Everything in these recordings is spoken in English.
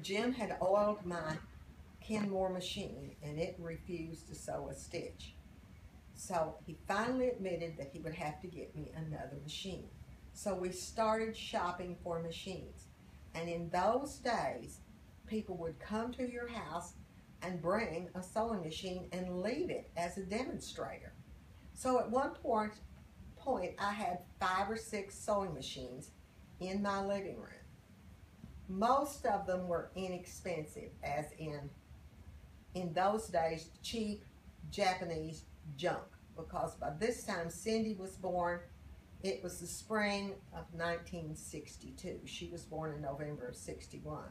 Jim had oiled my Kenmore machine and it refused to sew a stitch. So he finally admitted that he would have to get me another machine. So we started shopping for machines. And in those days, people would come to your house and bring a sewing machine and leave it as a demonstrator. So at one point I had 5 or 6 sewing machines in my living room. Most of them were inexpensive, as in those days, cheap Japanese junk, because by this time Cindy was born. It was the spring of 1962. She was born in November of 61.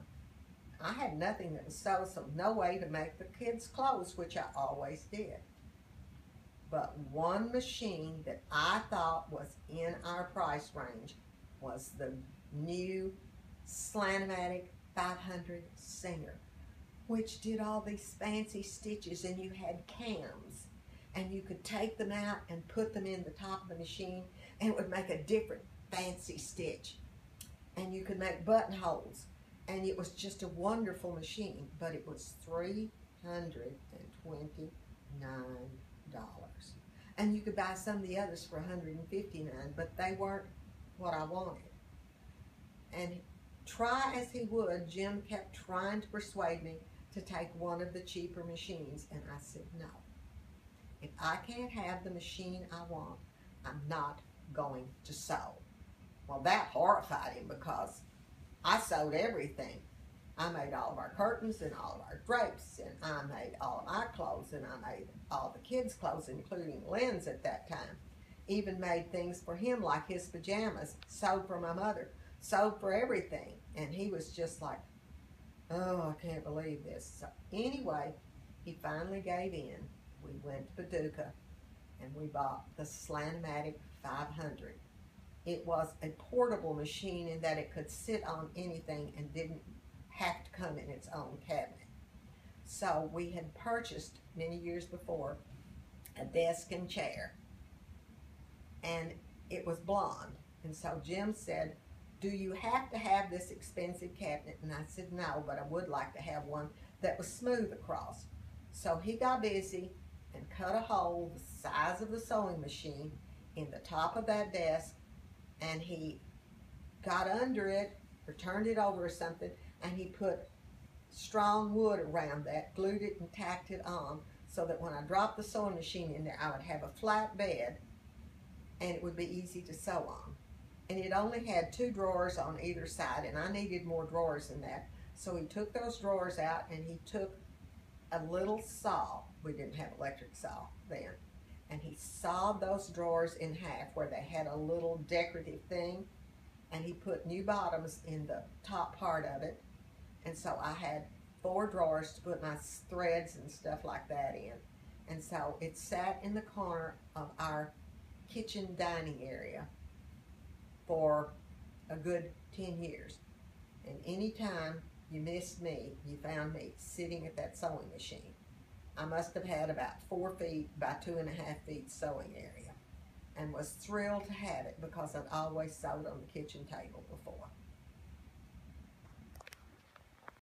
I had nothing that was sewed, so no way to make the kids' clothes, which I always did. But one machine that I thought was in our price range was the new Slant-O-Matic 500 Singer, which did all these fancy stitches, and you had cams, and you could take them out and put them in the top of the machine, and it would make a different fancy stitch. And you could make buttonholes, and it was just a wonderful machine, but it was $329. And you could buy some of the others for $159, but they weren't what I wanted. And try as he would, Jim kept trying to persuade me to take one of the cheaper machines, and I said no. If I can't have the machine I want, I'm not going to sew. Well, that horrified him because I sewed everything. I made all of our curtains and all of our drapes, and I made all of my clothes, and I made all the kids' clothes, including Lynn's at that time. Even made things for him, like his pajamas, sewed for my mother, sewed for everything. And he was just like, oh, I can't believe this. So anyway, he finally gave in. We went to Paducah, and we bought the Slant-O-Matic 500. It was a portable machine in that it could sit on anything and didn't have to come in its own cabinet. So we had purchased many years before a desk and chair, and it was blonde. And so Jim said, do you have to have this expensive cabinet? And I said no, but I would like to have one that was smooth across. So he got busy and cut a hole the size of the sewing machine in the top of that desk, and he got under it or turned it over or something, and he put strong wood around that, glued it and tacked it on, so that when I dropped the sewing machine in there, I would have a flat bed and it would be easy to sew on. And it only had 2 drawers on either side, and I needed more drawers than that. So he took those drawers out, and he took a little saw. We didn't have electric saw then. And he sawed those drawers in half where they had a little decorative thing, and he put new bottoms in the top part of it. And so I had 4 drawers to put my threads and stuff like that in. And so it sat in the corner of our kitchen dining area for a good 10 years. And anytime you missed me, you found me sitting at that sewing machine. I must have had about 4 feet by 2.5 feet sewing area, and was thrilled to have it because I'd always sewed on the kitchen table before.